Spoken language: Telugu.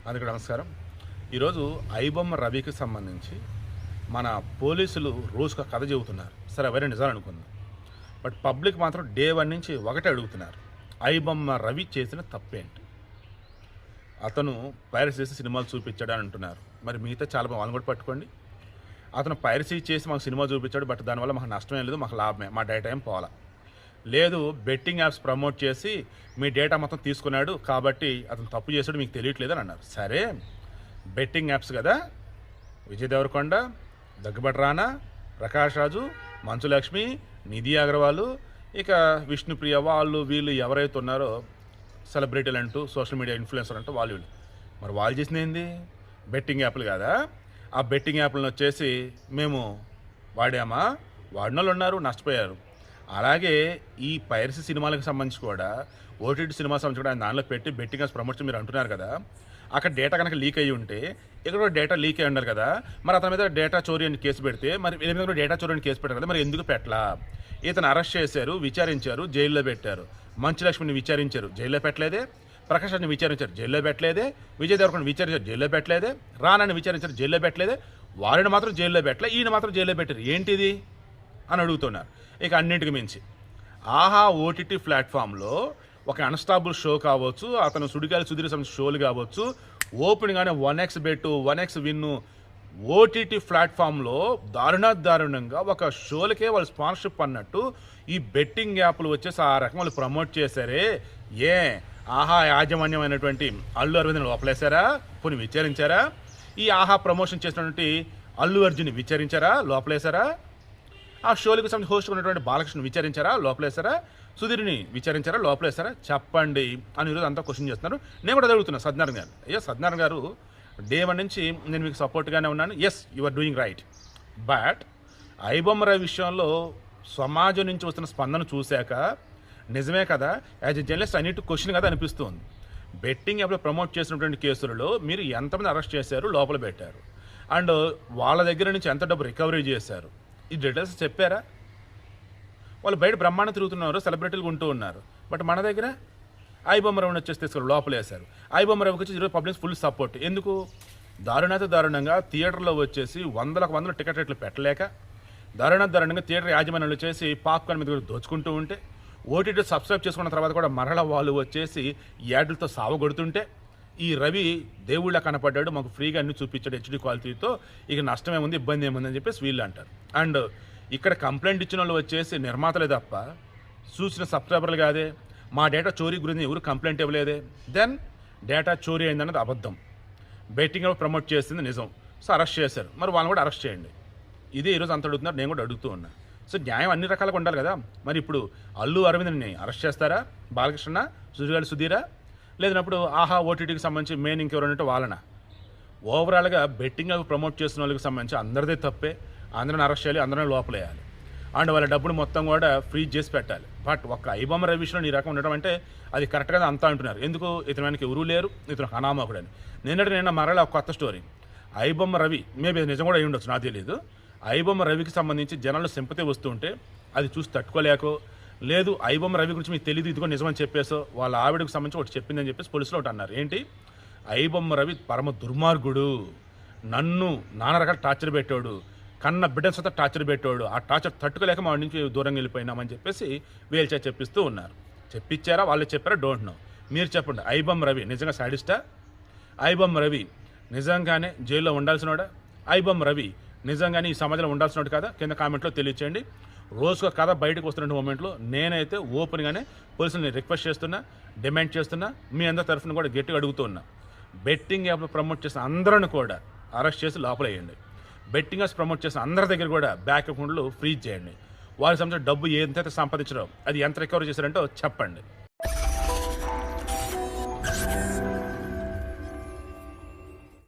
అందరికీ నమస్కారం. ఈరోజు ఐబొమ్మ రవికి సంబంధించి మన పోలీసులు రోజుకు కథ చెబుతున్నారు. సరే, అవన్నీ నిజాలు అనుకుందాం. బట్ పబ్లిక్ మాత్రం డే 1 నుంచి ఒకటే అడుగుతున్నారు, ఐబొమ్మ రవి చేసిన తప్పేంటి? అతను పైరసీ చేసి సినిమాలు చూపించాడు అని అంటున్నారు. మరి మిగతా చాలా వాళ్ళని కూడా పట్టుకోండి. అతను పైరసీ చేసి మాకు సినిమా చూపించాడు, బట్ దానివల్ల మాకు నష్టమేం లేదు, మాకు లాభమే, మా డేటా ఏం పోవాలా. లేదు, బెట్టింగ్ యాప్స్ ప్రమోట్ చేసి మీ డేటా మొత్తం తీసుకున్నాడు కాబట్టి అతను తప్పు చేసాడు, మీకు తెలియట్లేదు అని అన్నారు. సరే, బెట్టింగ్ యాప్స్ కదా, విజయ్ దేవరకొండ, దగ్గుబాటి రానా, ప్రకాష్ రాజు, మంచు లక్ష్మి, నిధి అగర్వాల్, ఇక విష్ణుప్రియ, వాళ్ళు వీళ్ళు ఎవరైతే ఉన్నారో సెలబ్రిటీలు అంటూ సోషల్ మీడియా ఇన్ఫ్లుయెన్సర్ అంటూ వాళ్ళు మరి వాళ్ళు చేసింది ఏంది? బెట్టింగ్ యాప్లు కదా. ఆ బెట్టింగ్ యాప్లను వచ్చేసి మేము వాడామా, వాడిన వాళ్ళు ఉన్నారు, నష్టపోయారు. అలాగే ఈ పైరసీ సినిమాలకు సంబంధించి కూడా ఓటీటీ సినిమా సంబంధించి కూడా దానిలో పెట్టి బెట్టింగ్ యాప్స్ ప్రమోషన్ మీరు అంటున్నారు కదా, అక్కడ డేటా కనుక లీక్ అయ్యి ఉంటే ఇక్కడ కూడా డేటా లీక్ అయ్యి ఉండాలి కదా. మరి అతని మీద డేటా చోరీ అని కేసు పెడితే మరి వీళ్ళ మీద కూడా డేటా చోరీ అని కేసు పెట్టారు కదా, మరి ఎందుకు పెట్టలా? ఇతను అరెస్ట్ చేశారు, విచారించారు, జైల్లో పెట్టారు. మంచు లక్ష్మిని విచారించారు, జైల్లో పెట్టలేదే. ప్రకాష్ రాజ్ని విచారించారు, జైల్లో పెట్టలేదే. విజయ్ దేవరకొండ విచారించారు, జైల్లో పెట్టలేదే. రానాని విచారించారు, జైల్లో పెట్టలేదే. వారిని మాత్రం జైల్లో పెట్టలే, ఈయన మాత్రం జైల్లో పెట్టారు. ఏంటిది అని అడుగుతున్నారు. ఇక అన్నింటికి మించి ఆహా ఓటీటీ ప్లాట్ఫామ్లో ఒక అన్స్టాబుల్ షో కావచ్చు, అతను సుడిగాలి సుధీర్ సంబంధించిన షోలు కావచ్చు, ఓపెన్గానే 1x బెట్, 1x విన్ను ఓటీటీ ప్లాట్ఫామ్లో దారుణంగా ఒక షోలకే వాళ్ళు స్పాన్సర్షిప్ అన్నట్టు ఈ బెట్టింగ్ యాప్లు వచ్చేసి ఆ రకం వాళ్ళు ప్రమోట్ చేశారే. ఆహా యాజమాన్యమైనటువంటి అల్లు అరవింద్ని లోపలేశారా? పోనీ విచారించారా? ఈ ఆహా ప్రమోషన్ చేసినటువంటి అల్లు అర్జున్ని విచారించారా? లోపలేశారా? ఆ షోలకు సంబంధించి హోస్ట్ ఉన్నటువంటి బాలకృష్ణ విచారించారా? లోపలేశారా? సుధీర్ని విచారించారా? లోపలేశారా? చెప్పండి అని ఈరోజు అంతా క్వశ్చన్ చేస్తున్నారు. నేను కూడా అడుగుతున్నా సత్యనారాయణ గారు. సత్యనారాయణ గారు, డే 1 నుంచి నేను మీకు సపోర్ట్గానే ఉన్నాను. Yes, you are doing right. But iBomma Ravi విషయంలో సమాజం నుంచి వస్తున్న స్పందన చూశాక నిజమే కదా, as a journalist I need to question కదా అనిపిస్తుంది. బెట్టింగ్ యాప్లో ప్రమోట్ చేసినటువంటి కేసులలో మీరు ఎంతమంది అరెస్ట్ చేశారు, లోపల పెట్టారు, అండ్ వాళ్ళ దగ్గర నుంచి ఎంత డబ్బు రికవరీ చేశారు, ఈ డీటెయిల్స్ చెప్పారా? వాళ్ళు బయట బ్రహ్మాండం తిరుగుతున్నారు, సెలబ్రిటీలు ఉంటూ ఉన్నారు. బట్ మన దగ్గర ఐబొమ్మ రవిని వచ్చేసి తీసుకుని లోపలేశారు. ఐబొమ్మ రవికి వచ్చి ఈరోజు పబ్లిక్ ఫుల్ సపోర్ట్. ఎందుకు? దారుణంగా థియేటర్లో వచ్చేసి వందల టికెట్ రేట్లు పెట్టలేక, దారుణంగా థియేటర్ యాజమాన్యాలు వచ్చేసి పాప్కార్న్ మీద దోచుకుంటూ ఉంటే, ఓటీటీ సబ్స్క్రైబ్ చేసుకున్న తర్వాత కూడా మరల వాళ్ళు వచ్చేసి యాడ్లతో సావగొడుతుంటే, ఈ రవి దేవుళ్ళ కనపడ్డాడు, మాకు ఫ్రీగా అన్ని చూపించాడు హెచ్డీ క్వాలిటీతో, ఇక నష్టం ఏముంది, ఇబ్బంది ఏముంది అని చెప్పేసి వీళ్ళు అంటారు. అండ్ ఇక్కడ కంప్లైంట్ ఇచ్చిన వాళ్ళు వచ్చేసి నిర్మాతలే తప్ప చూసిన సబ్స్క్రైబర్లు కాదే. మా డేటా చోరీ గురించి ఎవరు కంప్లైంట్ ఇవ్వలేదే. దెన్ డేటా చోరీ అయిందన్నది అబద్ధం, బెట్టింగ్ ప్రమోట్ చేసింది నిజం. సో అరెస్ట్ చేశారు, మరి వాళ్ళని కూడా అరెస్ట్ చేయండి. ఇదే ఈరోజు అంత అడుగుతున్నారు, నేను కూడా అడుగుతూ ఉన్నా. సో న్యాయం అన్ని రకాలుగా ఉండాలి కదా. మరి ఇప్పుడు అల్లు అరవింద్ని అరెస్ట్ చేస్తారా? బాలకృష్ణ, సుడిగాలి సుధీరా? లేదన్నప్పుడు ఆహా ఓటీటీకి సంబంధించి మెయిన్ ఇంకెవరంటే వాళ్ళనా? ఓవరాల్గా బెట్టింగ్ అవి ప్రమోట్ చేసిన వాళ్ళకి సంబంధించి అందరిదే తప్పే. అందరిని అరెస్ట్ చేయాలి, అందరిని లోపలేయాలి, అండ్ వాళ్ళ డబ్బులు మొత్తం కూడా ఫ్రీజ్ చేసి పెట్టాలి. బట్ ఒక్క ఐబొమ్మ రవి విషయంలో ఈ రకం ఉండడం అంటే అది కరెక్ట్గా అంతా అంటున్నారు. ఎందుకు? ఇతనికి ఎవరూ లేరు, ఇతను అనామకుడని. నిన్న మరలా ఒక కొత్త స్టోరీ. ఐబొమ్మ రవి మేబీ నిజం కూడా అయి ఉండొచ్చు, నాకు తెలియదు. ఐబొమ్మ రవికి సంబంధించి జనాలు సింపతి వస్తుంటే అది చూసి తట్టుకోలేకో, లేదు ఐబొమ్మ రవి గురించి మీకు తెలియదు, ఇదిగో నిజమని చెప్పేసో వాళ్ళ ఆవిడకు సంబంధించి ఒకటి చెప్పిందని చెప్పేసి పోలీసులు ఒకటి అన్నారు. ఏంటి? ఐబొమ్మ రవి పరమ దుర్మార్గుడు, నన్ను నానా రకాల టార్చర్ పెట్టాడు, కన్న బిడ్డ సొంత టార్చర్ పెట్టాడు, ఆ టార్చర్ తట్టుకోలేక మా నుంచి దూరంగా వెళ్ళిపోయినామని చెప్పేసి వీల్చే చెప్పిస్తూ ఉన్నారు. చెప్పించారా? వాళ్ళు చెప్పారా? Don't know. మీరు చెప్పండి, ఐబొమ్మ రవి నిజంగా సాడిస్టా? ఐబొమ్మ రవి నిజంగానే జైల్లో ఉండాల్సినోడా? ఐబొమ్మ రవి నిజంగానే ఈ సమాజంలో ఉండాల్సినోడు కదా? కింద కామెంట్లో తెలియచేయండి. రోజుకో కథ బయటకు వస్తున్న మూమెంట్లో నేనైతే ఓపెన్గానే పోలీసులని రిక్వెస్ట్ చేస్తున్నా, డిమాండ్ చేస్తున్నా, మీ అందరి తరఫున కూడా గట్టిగా అడుగుతూ ఉన్నా. బెట్టింగ్ యాప్లో ప్రమోట్ చేసిన అందరిని కూడా అరెస్ట్ చేసి లోపలేయండి. బెట్టింగ్ యాప్స్ ప్రమోట్ చేసిన అందరి దగ్గర కూడా బ్యాంక్ అకౌంట్లు ఫ్రీజ్ చేయండి. వారికి సంబంధించిన డబ్బు ఎంతైతే సంపాదించారో అది ఎంత రికవరీ చేశారంటో చెప్పండి.